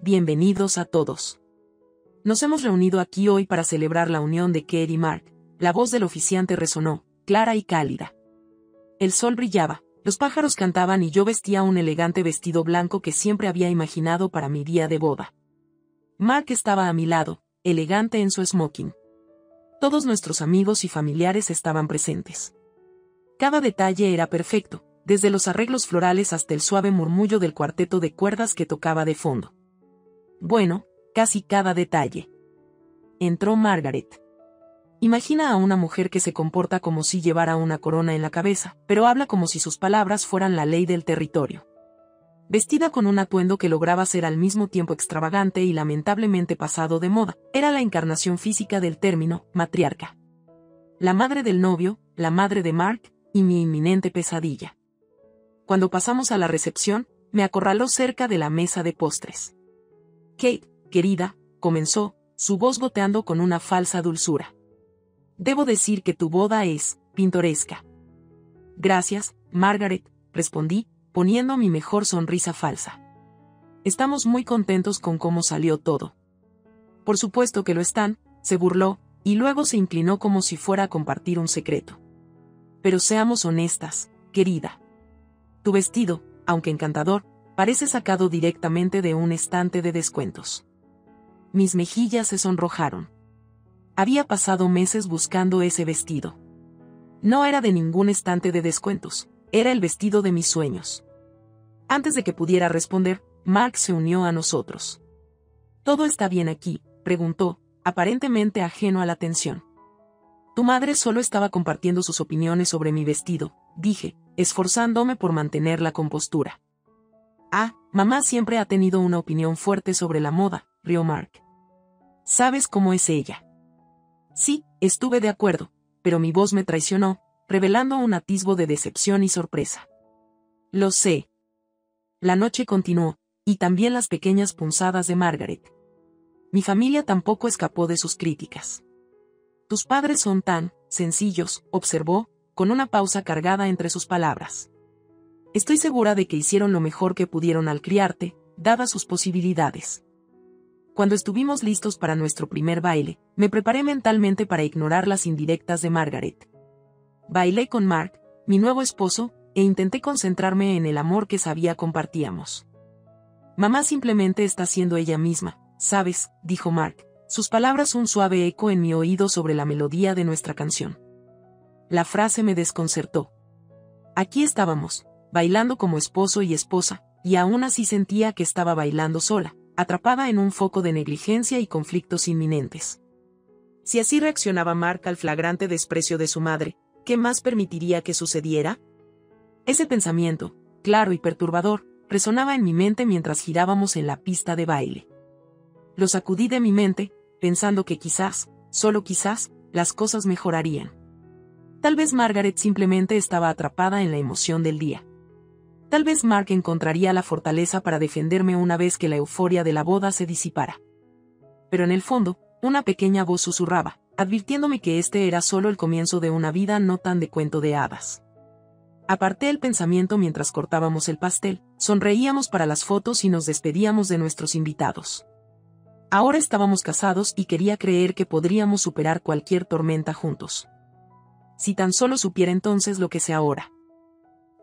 bienvenidos a todos. Nos hemos reunido aquí hoy para celebrar la unión de Kate y Mark. La voz del oficiante resonó, clara y cálida. El sol brillaba, los pájaros cantaban y yo vestía un elegante vestido blanco que siempre había imaginado para mi día de boda. Mark estaba a mi lado, elegante en su smoking. Todos nuestros amigos y familiares estaban presentes. Cada detalle era perfecto, desde los arreglos florales hasta el suave murmullo del cuarteto de cuerdas que tocaba de fondo. Bueno, casi cada detalle. Entró Margaret. Imagina a una mujer que se comporta como si llevara una corona en la cabeza, pero habla como si sus palabras fueran la ley del territorio. Vestida con un atuendo que lograba ser al mismo tiempo extravagante y lamentablemente pasado de moda, era la encarnación física del término matriarca. La madre del novio, la madre de Mark, y mi inminente pesadilla. Cuando pasamos a la recepción, me acorraló cerca de la mesa de postres. Kate, querida, comenzó, su voz goteando con una falsa dulzura. Debo decir que tu boda es pintoresca. Gracias, Margaret, respondí, poniendo mi mejor sonrisa falsa. Estamos muy contentos con cómo salió todo. Por supuesto que lo están, se burló, y luego se inclinó como si fuera a compartir un secreto. Pero seamos honestas, querida. Tu vestido, aunque encantador, parece sacado directamente de un estante de descuentos. Mis mejillas se sonrojaron. Había pasado meses buscando ese vestido. No era de ningún estante de descuentos, era el vestido de mis sueños. Antes de que pudiera responder, Mark se unió a nosotros. ¿Todo está bien aquí?, preguntó, aparentemente ajeno a la tensión. Tu madre solo estaba compartiendo sus opiniones sobre mi vestido, dije, esforzándome por mantener la compostura. Ah, mamá siempre ha tenido una opinión fuerte sobre la moda, rió Mark. ¿Sabes cómo es ella? Sí, estuve de acuerdo, pero mi voz me traicionó, revelando un atisbo de decepción y sorpresa. Lo sé. La noche continuó, y también las pequeñas punzadas de Margaret. Mi familia tampoco escapó de sus críticas. Tus padres son tan sencillos, observó, con una pausa cargada entre sus palabras. Estoy segura de que hicieron lo mejor que pudieron al criarte, dadas sus posibilidades. Cuando estuvimos listos para nuestro primer baile, me preparé mentalmente para ignorar las indirectas de Margaret. Bailé con Mark, mi nuevo esposo, e intenté concentrarme en el amor que sabía compartíamos. Mamá simplemente está siendo ella misma, ¿sabes?, dijo Mark, sus palabras un suave eco en mi oído sobre la melodía de nuestra canción. La frase me desconcertó. Aquí estábamos, bailando como esposo y esposa, y aún así sentía que estaba bailando sola, atrapada en un foco de negligencia y conflictos inminentes. Si así reaccionaba Mark al flagrante desprecio de su madre, ¿qué más permitiría que sucediera? Ese pensamiento, claro y perturbador, resonaba en mi mente mientras girábamos en la pista de baile. Lo sacudí de mi mente, pensando que quizás, solo quizás, las cosas mejorarían. Tal vez Margaret simplemente estaba atrapada en la emoción del día. Tal vez Mark encontraría la fortaleza para defenderme una vez que la euforia de la boda se disipara. Pero en el fondo, una pequeña voz susurraba, advirtiéndome que este era solo el comienzo de una vida no tan de cuento de hadas. Aparté el pensamiento mientras cortábamos el pastel, sonreíamos para las fotos y nos despedíamos de nuestros invitados. Ahora estábamos casados y quería creer que podríamos superar cualquier tormenta juntos. Si tan solo supiera entonces lo que sé ahora.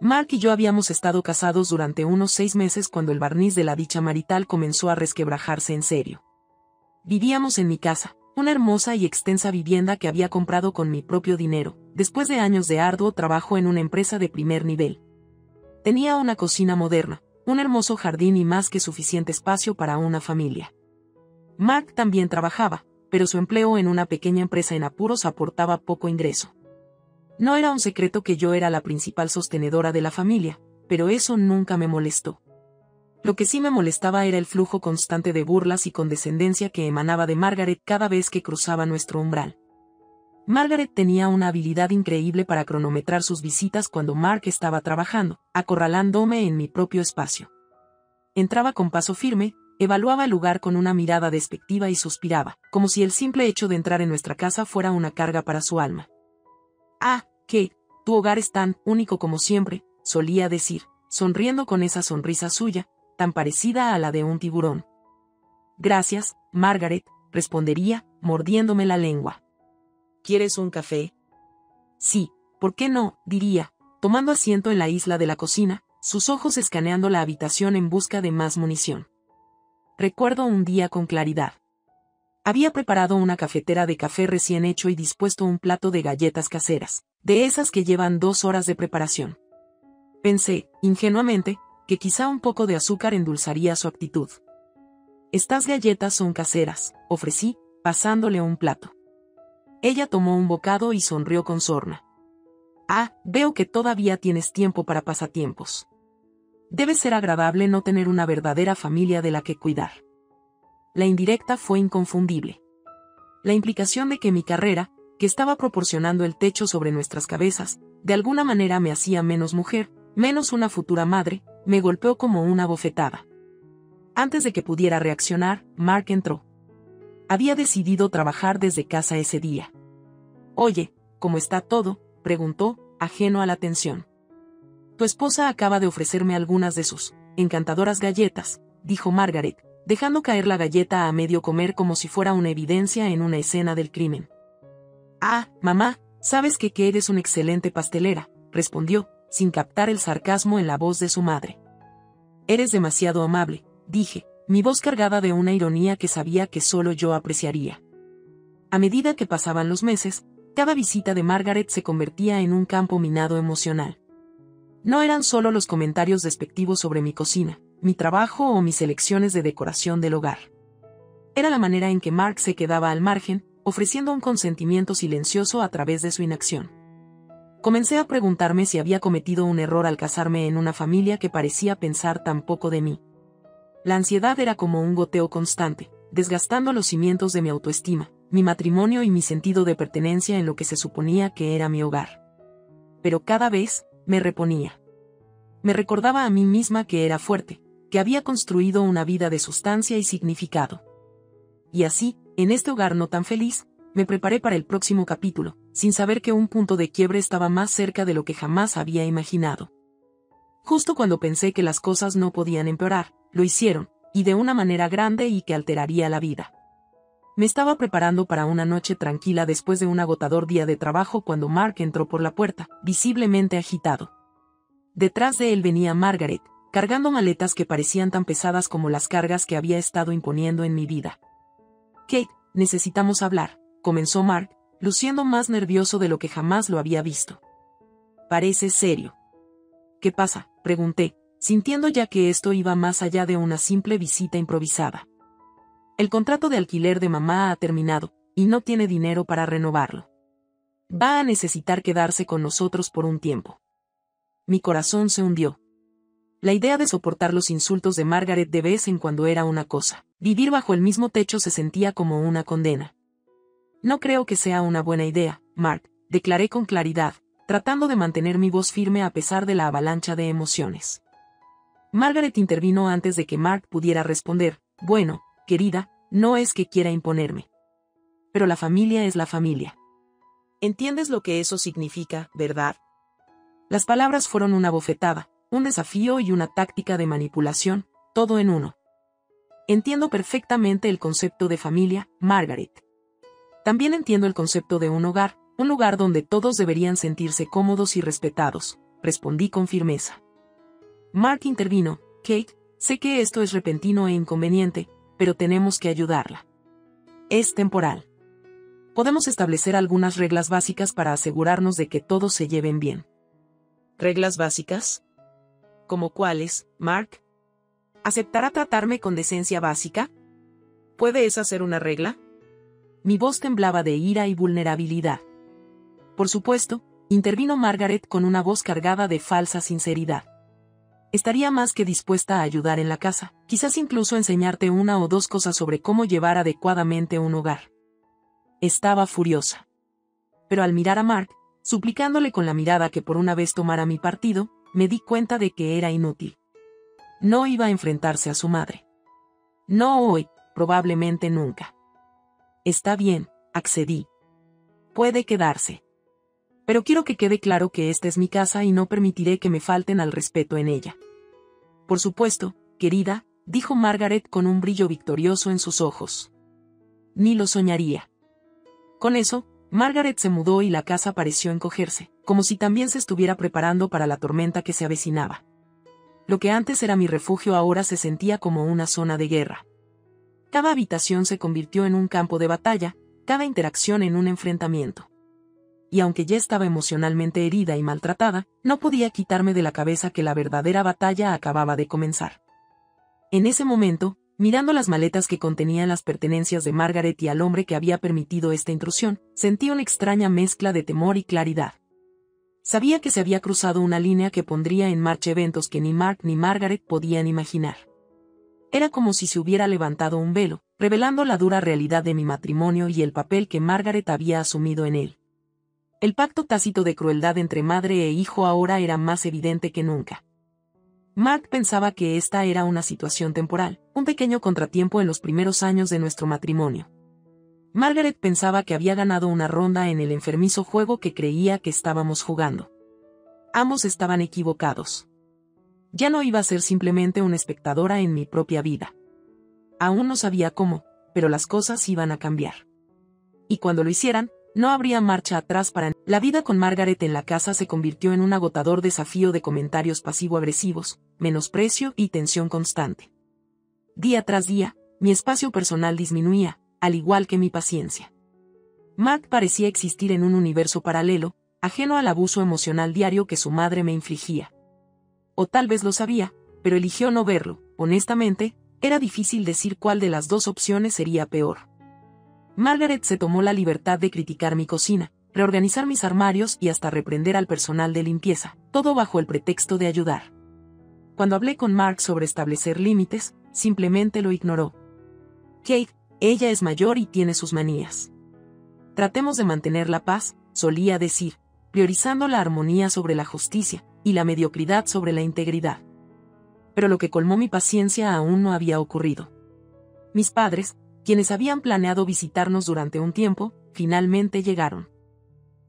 Mark y yo habíamos estado casados durante unos 6 meses cuando el barniz de la dicha marital comenzó a resquebrajarse en serio. Vivíamos en mi casa, una hermosa y extensa vivienda que había comprado con mi propio dinero, después de años de arduo trabajo en una empresa de primer nivel. Tenía una cocina moderna, un hermoso jardín y más que suficiente espacio para una familia. Mark también trabajaba, pero su empleo en una pequeña empresa en apuros aportaba poco ingreso. No era un secreto que yo era la principal sostenedora de la familia, pero eso nunca me molestó. Lo que sí me molestaba era el flujo constante de burlas y condescendencia que emanaba de Margaret cada vez que cruzaba nuestro umbral. Margaret tenía una habilidad increíble para cronometrar sus visitas cuando Mark estaba trabajando, acorralándome en mi propio espacio. Entraba con paso firme, evaluaba el lugar con una mirada despectiva y suspiraba, como si el simple hecho de entrar en nuestra casa fuera una carga para su alma. Ah, Kate, tu hogar es tan único como siempre, solía decir, sonriendo con esa sonrisa suya, tan parecida a la de un tiburón. Gracias, Margaret, respondería, mordiéndome la lengua. ¿Quieres un café? Sí, ¿por qué no?, diría, tomando asiento en la isla de la cocina, sus ojos escaneando la habitación en busca de más munición. Recuerdo un día con claridad. Había preparado una cafetera de café recién hecho y dispuesto un plato de galletas caseras, de esas que llevan 2 horas de preparación. Pensé, ingenuamente, que quizá un poco de azúcar endulzaría su actitud. Estas galletas son caseras, ofrecí, pasándole un plato. Ella tomó un bocado y sonrió con sorna. Ah, veo que todavía tienes tiempo para pasatiempos. Debe ser agradable no tener una verdadera familia de la que cuidar. La indirecta fue inconfundible. La implicación de que mi carrera, que estaba proporcionando el techo sobre nuestras cabezas, de alguna manera me hacía menos mujer, menos una futura madre, me golpeó como una bofetada. Antes de que pudiera reaccionar, Mark entró. Había decidido trabajar desde casa ese día. Oye, ¿cómo está todo?, preguntó, ajeno a la tensión. Tu esposa acaba de ofrecerme algunas de sus encantadoras galletas, dijo Margaret, dejando caer la galleta a medio comer como si fuera una evidencia en una escena del crimen. Ah, mamá, sabes que eres una excelente pastelera, respondió, sin captar el sarcasmo en la voz de su madre. Eres demasiado amable, dije, mi voz cargada de una ironía que sabía que solo yo apreciaría. A medida que pasaban los meses, cada visita de Margaret se convertía en un campo minado emocional. No eran solo los comentarios despectivos sobre mi cocina, mi trabajo o mis elecciones de decoración del hogar. Era la manera en que Mark se quedaba al margen, ofreciendo un consentimiento silencioso a través de su inacción. Comencé a preguntarme si había cometido un error al casarme en una familia que parecía pensar tan poco de mí. La ansiedad era como un goteo constante, desgastando los cimientos de mi autoestima, mi matrimonio y mi sentido de pertenencia en lo que se suponía que era mi hogar. Pero cada vez, me reponía. Me recordaba a mí misma que era fuerte, que había construido una vida de sustancia y significado. Y así, en este hogar no tan feliz, me preparé para el próximo capítulo, sin saber que un punto de quiebre estaba más cerca de lo que jamás había imaginado. Justo cuando pensé que las cosas no podían empeorar, lo hicieron, y de una manera grande y que alteraría la vida. Me estaba preparando para una noche tranquila después de un agotador día de trabajo cuando Mark entró por la puerta, visiblemente agitado. Detrás de él venía Margaret, cargando maletas que parecían tan pesadas como las cargas que había estado imponiendo en mi vida. Kate, necesitamos hablar, comenzó Mark, luciendo más nervioso de lo que jamás lo había visto. Parece serio. ¿Qué pasa?, pregunté, sintiendo ya que esto iba más allá de una simple visita improvisada. El contrato de alquiler de mamá ha terminado, y no tiene dinero para renovarlo. Va a necesitar quedarse con nosotros por un tiempo. Mi corazón se hundió. La idea de soportar los insultos de Margaret de vez en cuando era una cosa. Vivir bajo el mismo techo se sentía como una condena. No creo que sea una buena idea, Mark, declaré con claridad, tratando de mantener mi voz firme a pesar de la avalancha de emociones. Margaret intervino antes de que Mark pudiera responder, bueno, querida, no es que quiera imponerme. Pero la familia es la familia. ¿Entiendes lo que eso significa, verdad? Las palabras fueron una bofetada, un desafío y una táctica de manipulación, todo en uno. Entiendo perfectamente el concepto de familia, Margaret. También entiendo el concepto de un hogar, un lugar donde todos deberían sentirse cómodos y respetados, respondí con firmeza. Mark intervino, Kate, sé que esto es repentino e inconveniente, pero tenemos que ayudarla. Es temporal. Podemos establecer algunas reglas básicas para asegurarnos de que todos se lleven bien. ¿Reglas básicas? ¿Como cuáles, Mark? ¿Aceptará tratarme con decencia básica? ¿Puede esa ser una regla? Mi voz temblaba de ira y vulnerabilidad. Por supuesto, intervino Margaret con una voz cargada de falsa sinceridad. Estaría más que dispuesta a ayudar en la casa, quizás incluso enseñarte una o dos cosas sobre cómo llevar adecuadamente un hogar. Estaba furiosa. Pero al mirar a Mark, suplicándole con la mirada que por una vez tomara mi partido, me di cuenta de que era inútil. No iba a enfrentarse a su madre. No hoy, probablemente nunca. Está bien, accedí. Puede quedarse. Pero quiero que quede claro que esta es mi casa y no permitiré que me falten al respeto en ella. Por supuesto, querida, dijo Margaret con un brillo victorioso en sus ojos. Ni lo soñaría. Con eso, Margaret se mudó y la casa pareció encogerse, como si también se estuviera preparando para la tormenta que se avecinaba. Lo que antes era mi refugio ahora se sentía como una zona de guerra. Cada habitación se convirtió en un campo de batalla, cada interacción en un enfrentamiento. Y aunque ya estaba emocionalmente herida y maltratada, no podía quitarme de la cabeza que la verdadera batalla acababa de comenzar. En ese momento, mirando las maletas que contenían las pertenencias de Margaret y al hombre que había permitido esta intrusión, sentí una extraña mezcla de temor y claridad. Sabía que se había cruzado una línea que pondría en marcha eventos que ni Mark ni Margaret podían imaginar. Era como si se hubiera levantado un velo, revelando la dura realidad de mi matrimonio y el papel que Margaret había asumido en él. El pacto tácito de crueldad entre madre e hijo ahora era más evidente que nunca. Mark pensaba que esta era una situación temporal, un pequeño contratiempo en los primeros años de nuestro matrimonio. Margaret pensaba que había ganado una ronda en el enfermizo juego que creía que estábamos jugando. Ambos estaban equivocados. Ya no iba a ser simplemente una espectadora en mi propia vida. Aún no sabía cómo, pero las cosas iban a cambiar. Y cuando lo hicieran, no habría marcha atrás para... La vida con Margaret en la casa se convirtió en un agotador desafío de comentarios pasivo-agresivos, menosprecio y tensión constante. Día tras día, mi espacio personal disminuía, al igual que mi paciencia. Mark parecía existir en un universo paralelo, ajeno al abuso emocional diario que su madre me infligía. O tal vez lo sabía, pero eligió no verlo. Honestamente, era difícil decir cuál de las dos opciones sería peor. Margaret se tomó la libertad de criticar mi cocina, reorganizar mis armarios y hasta reprender al personal de limpieza, todo bajo el pretexto de ayudar. Cuando hablé con Mark sobre establecer límites, simplemente lo ignoró. Kate, ella es mayor y tiene sus manías. Tratemos de mantener la paz, solía decir, priorizando la armonía sobre la justicia, y la mediocridad sobre la integridad. Pero lo que colmó mi paciencia aún no había ocurrido. Mis padres, quienes habían planeado visitarnos durante un tiempo, finalmente llegaron.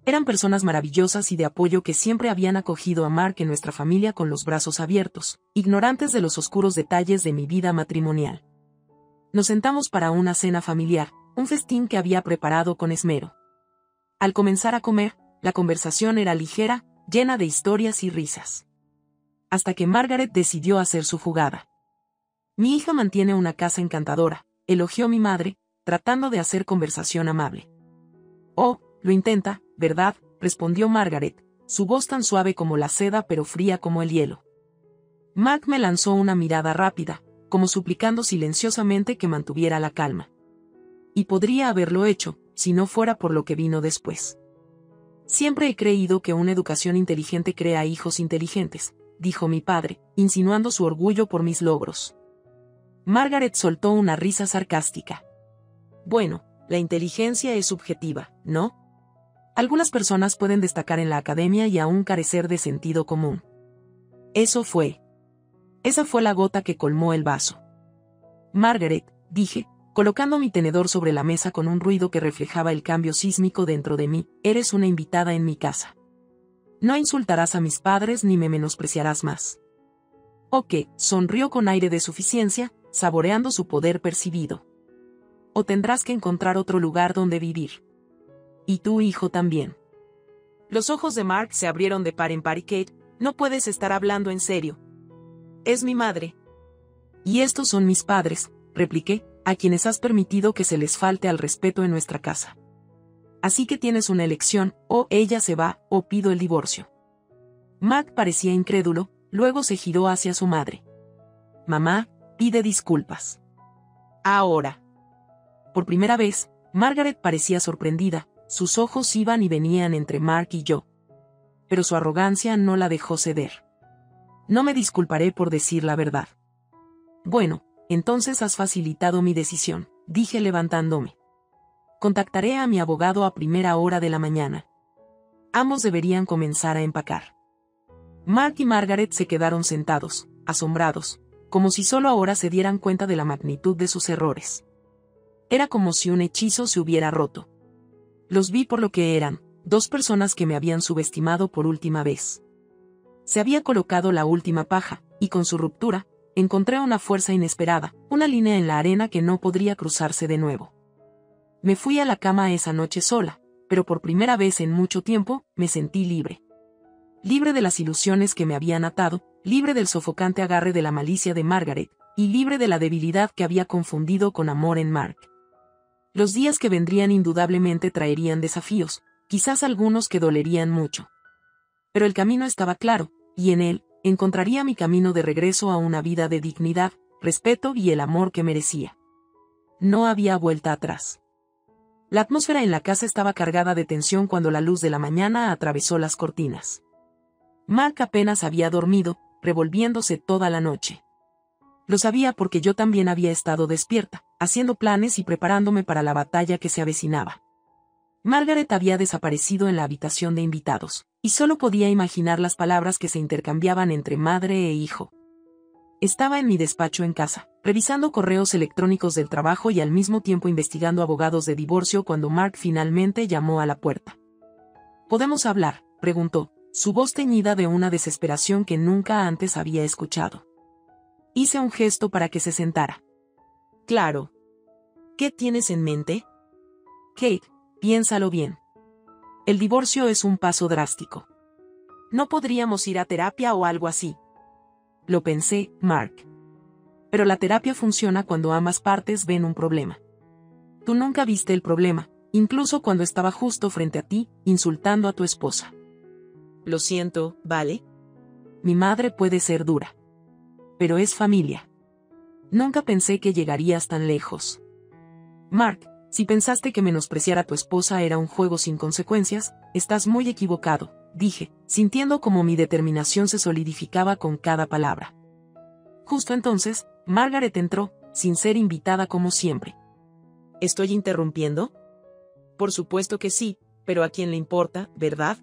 Eran personas maravillosas y de apoyo que siempre habían acogido a Mark en nuestra familia con los brazos abiertos, ignorantes de los oscuros detalles de mi vida matrimonial. Nos sentamos para una cena familiar, un festín que había preparado con esmero. Al comenzar a comer, la conversación era ligera, llena de historias y risas. Hasta que Margaret decidió hacer su jugada. Mi hija mantiene una casa encantadora, elogió mi madre, tratando de hacer conversación amable. Oh, lo intenta, ¿verdad?, respondió Margaret, su voz tan suave como la seda pero fría como el hielo. Mark me lanzó una mirada rápida, como suplicando silenciosamente que mantuviera la calma. Y podría haberlo hecho, si no fuera por lo que vino después. Siempre he creído que una educación inteligente crea hijos inteligentes, dijo mi padre, insinuando su orgullo por mis logros. Margaret soltó una risa sarcástica. Bueno, la inteligencia es subjetiva, ¿no? Algunas personas pueden destacar en la academia y aún carecer de sentido común. Esa fue la gota que colmó el vaso. Margaret, dije, colocando mi tenedor sobre la mesa con un ruido que reflejaba el cambio sísmico dentro de mí, eres una invitada en mi casa. No insultarás a mis padres ni me menospreciarás más. Ok, sonrió con aire de suficiencia, saboreando su poder percibido. O tendrás que encontrar otro lugar donde vivir. Y tu hijo también. Los ojos de Mark se abrieron de par en par y Kate, no puedes estar hablando en serio. Es mi madre. Y estos son mis padres, repliqué, a quienes has permitido que se les falte al respeto en nuestra casa. Así que tienes una elección, o ella se va, o pido el divorcio. Mark parecía incrédulo, luego se giró hacia su madre. Mamá, pide disculpas. Ahora. Por primera vez, Margaret parecía sorprendida, sus ojos iban y venían entre Mark y yo. Pero su arrogancia no la dejó ceder. No me disculparé por decir la verdad. Bueno, entonces has facilitado mi decisión, dije levantándome. Contactaré a mi abogado a primera hora de la mañana. Ambos deberían comenzar a empacar. Mark y Margaret se quedaron sentados, asombrados, como si solo ahora se dieran cuenta de la magnitud de sus errores. Era como si un hechizo se hubiera roto. Los vi por lo que eran, dos personas que me habían subestimado por última vez. Se había colocado la última paja, y con su ruptura, encontré una fuerza inesperada, una línea en la arena que no podría cruzarse de nuevo. Me fui a la cama esa noche sola, pero por primera vez en mucho tiempo, me sentí libre. Libre de las ilusiones que me habían atado, libre del sofocante agarre de la malicia de Margaret, y libre de la debilidad que había confundido con amor en Mark. Los días que vendrían indudablemente traerían desafíos, quizás algunos que dolerían mucho. Pero el camino estaba claro, y en él, encontraría mi camino de regreso a una vida de dignidad, respeto y el amor que merecía. No había vuelta atrás. La atmósfera en la casa estaba cargada de tensión cuando la luz de la mañana atravesó las cortinas. Mark apenas había dormido, revolviéndose toda la noche. Lo sabía porque yo también había estado despierta, haciendo planes y preparándome para la batalla que se avecinaba. Margaret había desaparecido en la habitación de invitados, y solo podía imaginar las palabras que se intercambiaban entre madre e hijo. Estaba en mi despacho en casa, revisando correos electrónicos del trabajo y al mismo tiempo investigando abogados de divorcio cuando Mark finalmente llamó a la puerta. ¿Podemos hablar?, preguntó, su voz teñida de una desesperación que nunca antes había escuchado. Hice un gesto para que se sentara. Claro. ¿Qué tienes en mente? Kate, piénsalo bien. El divorcio es un paso drástico. ¿No podríamos ir a terapia o algo así? Lo pensé, Mark. Pero la terapia funciona cuando ambas partes ven un problema. Tú nunca viste el problema, incluso cuando estaba justo frente a ti, insultando a tu esposa. Lo siento, ¿vale? Mi madre puede ser dura. Pero es familia. Nunca pensé que llegarías tan lejos. Mark, si pensaste que menospreciar a tu esposa era un juego sin consecuencias, estás muy equivocado, dije, sintiendo como mi determinación se solidificaba con cada palabra. Justo entonces, Margaret entró, sin ser invitada como siempre. ¿Estoy interrumpiendo? Por supuesto que sí, pero ¿a quién le importa, verdad?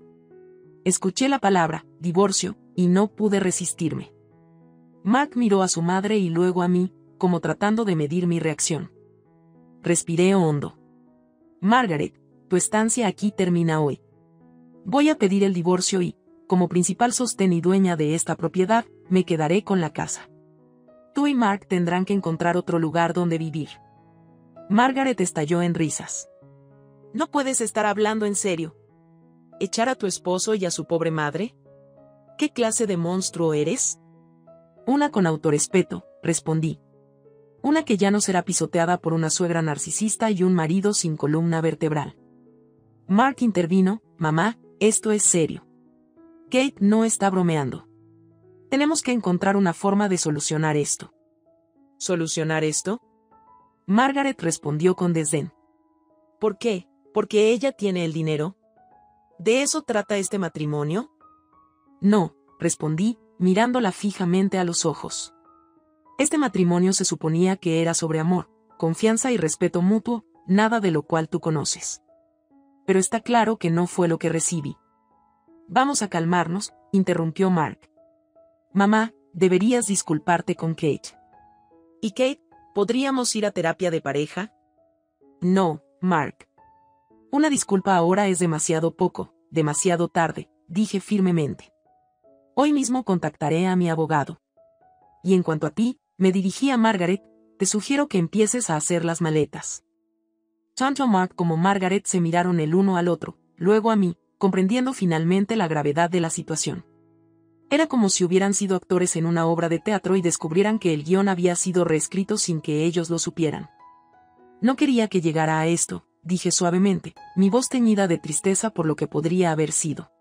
Escuché la palabra, divorcio, y no pude resistirme. Mark miró a su madre y luego a mí, como tratando de medir mi reacción. Respiré hondo. Margaret, tu estancia aquí termina hoy. Voy a pedir el divorcio y, como principal sostén y dueña de esta propiedad, me quedaré con la casa. Tú y Mark tendrán que encontrar otro lugar donde vivir. Margaret estalló en risas. No puedes estar hablando en serio. ¿Echar a tu esposo y a su pobre madre? ¿Qué clase de monstruo eres? Una con autorrespeto, respondí. Una que ya no será pisoteada por una suegra narcisista y un marido sin columna vertebral. Mark intervino, mamá, esto es serio. Kate no está bromeando. Tenemos que encontrar una forma de solucionar esto. ¿Solucionar esto? Margaret respondió con desdén. ¿Por qué? ¿Porque ella tiene el dinero? ¿De eso trata este matrimonio? No, respondí, mirándola fijamente a los ojos. Este matrimonio se suponía que era sobre amor, confianza y respeto mutuo, nada de lo cual tú conoces. Pero está claro que no fue lo que recibí. Vamos a calmarnos, interrumpió Mark. Mamá, deberías disculparte con Kate. ¿Y Kate, podríamos ir a terapia de pareja? No, Mark. Una disculpa ahora es demasiado poco, demasiado tarde, dije firmemente. Hoy mismo contactaré a mi abogado. Y en cuanto a ti, me dirigí a Margaret, te sugiero que empieces a hacer las maletas. Tanto Mark como Margaret se miraron el uno al otro, luego a mí, comprendiendo finalmente la gravedad de la situación. Era como si hubieran sido actores en una obra de teatro y descubrieran que el guión había sido reescrito sin que ellos lo supieran. No quería que llegara a esto, dije suavemente, mi voz teñida de tristeza por lo que podría haber sido.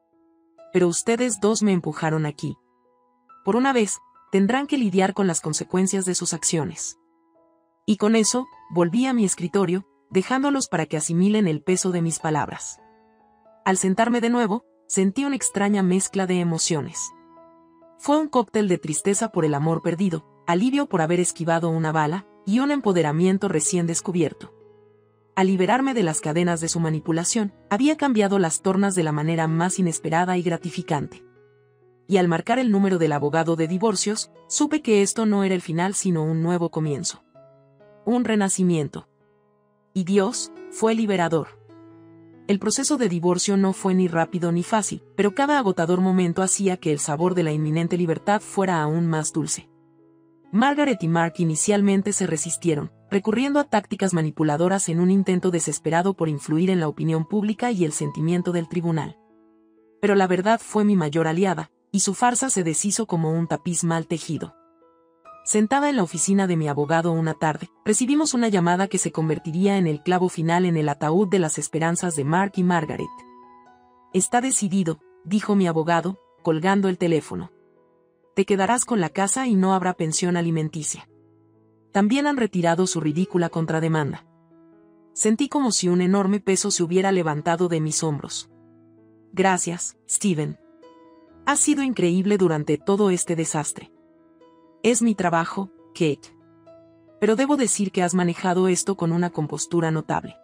Pero ustedes dos me empujaron aquí. Por una vez, tendrán que lidiar con las consecuencias de sus acciones. Y con eso, volví a mi escritorio, dejándolos para que asimilen el peso de mis palabras. Al sentarme de nuevo, sentí una extraña mezcla de emociones. Fue un cóctel de tristeza por el amor perdido, alivio por haber esquivado una bala, y un empoderamiento recién descubierto. Al liberarme de las cadenas de su manipulación, había cambiado las tornas de la manera más inesperada y gratificante. Y al marcar el número del abogado de divorcios, supe que esto no era el final sino un nuevo comienzo. Un renacimiento. Y Dios, fue liberador. El proceso de divorcio no fue ni rápido ni fácil, pero cada agotador momento hacía que el sabor de la inminente libertad fuera aún más dulce. Margaret y Mark inicialmente se resistieron, recurriendo a tácticas manipuladoras en un intento desesperado por influir en la opinión pública y el sentimiento del tribunal. Pero la verdad fue mi mayor aliada, y su farsa se deshizo como un tapiz mal tejido. Sentada en la oficina de mi abogado una tarde, recibimos una llamada que se convertiría en el clavo final en el ataúd de las esperanzas de Mark y Margaret. «Está decidido», dijo mi abogado, colgando el teléfono. «Te quedarás con la casa y no habrá pensión alimenticia. También han retirado su ridícula contrademanda». Sentí como si un enorme peso se hubiera levantado de mis hombros. «Gracias, Steven. Has sido increíble durante todo este desastre. Es mi trabajo, Kate. Pero debo decir que has manejado esto con una compostura notable».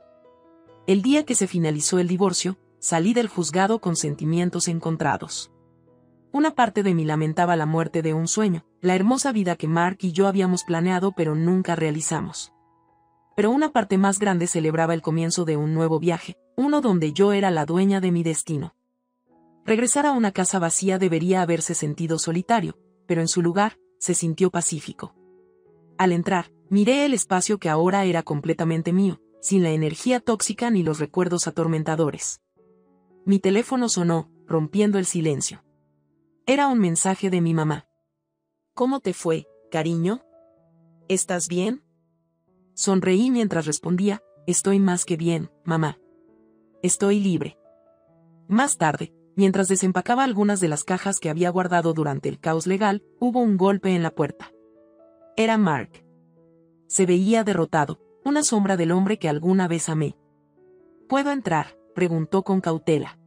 El día que se finalizó el divorcio, salí del juzgado con sentimientos encontrados. Una parte de mí lamentaba la muerte de un sueño, la hermosa vida que Mark y yo habíamos planeado pero nunca realizamos. Pero una parte más grande celebraba el comienzo de un nuevo viaje, uno donde yo era la dueña de mi destino. Regresar a una casa vacía debería haberse sentido solitario, pero en su lugar, se sintió pacífico. Al entrar, miré el espacio que ahora era completamente mío, sin la energía tóxica ni los recuerdos atormentadores. Mi teléfono sonó, rompiendo el silencio. Era un mensaje de mi mamá. «¿Cómo te fue, cariño? ¿Estás bien?» Sonreí mientras respondía, «Estoy más que bien, mamá. Estoy libre». Más tarde, mientras desempacaba algunas de las cajas que había guardado durante el caos legal, hubo un golpe en la puerta. Era Mark. Se veía derrotado, una sombra del hombre que alguna vez amé. «¿Puedo entrar?», preguntó con cautela.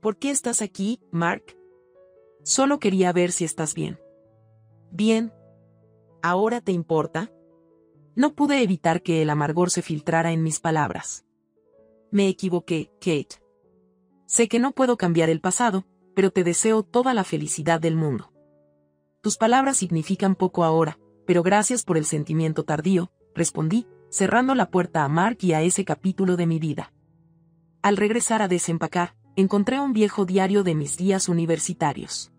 «¿Por qué estás aquí, Mark?» «Solo quería ver si estás bien». «Bien. ¿Ahora te importa?» No pude evitar que el amargor se filtrara en mis palabras. «Me equivoqué, Kate. Sé que no puedo cambiar el pasado, pero te deseo toda la felicidad del mundo. Tus palabras significan poco ahora, pero gracias por el sentimiento tardío», respondí, cerrando la puerta a Mark y a ese capítulo de mi vida. Al regresar a desempacar, encontré un viejo diario de mis días universitarios.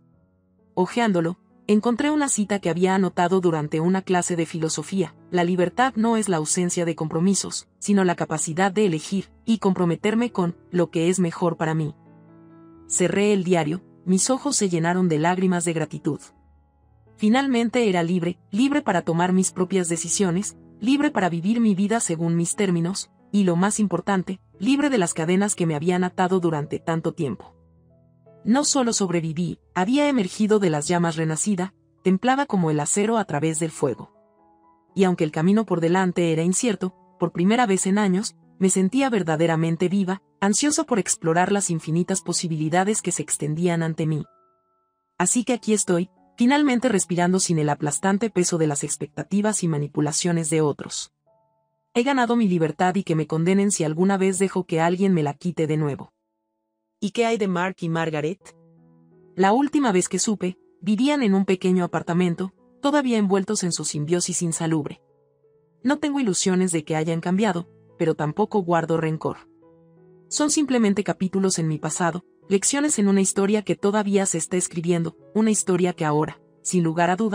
Hojeándolo, encontré una cita que había anotado durante una clase de filosofía: «La libertad no es la ausencia de compromisos, sino la capacidad de elegir y comprometerme con lo que es mejor para mí». Cerré el diario, mis ojos se llenaron de lágrimas de gratitud. Finalmente era libre, libre para tomar mis propias decisiones, libre para vivir mi vida según mis términos, y lo más importante, libre de las cadenas que me habían atado durante tanto tiempo. No solo sobreviví, había emergido de las llamas renacida, templada como el acero a través del fuego. Y aunque el camino por delante era incierto, por primera vez en años, me sentía verdaderamente viva, ansiosa por explorar las infinitas posibilidades que se extendían ante mí. Así que aquí estoy, finalmente respirando sin el aplastante peso de las expectativas y manipulaciones de otros. He ganado mi libertad y que me condenen si alguna vez dejo que alguien me la quite de nuevo. ¿Y qué hay de Mark y Margaret? La última vez que supe, vivían en un pequeño apartamento, todavía envueltos en su simbiosis insalubre. No tengo ilusiones de que hayan cambiado, pero tampoco guardo rencor. Son simplemente capítulos en mi pasado, lecciones en una historia que todavía se está escribiendo, una historia que ahora, sin lugar a dudas,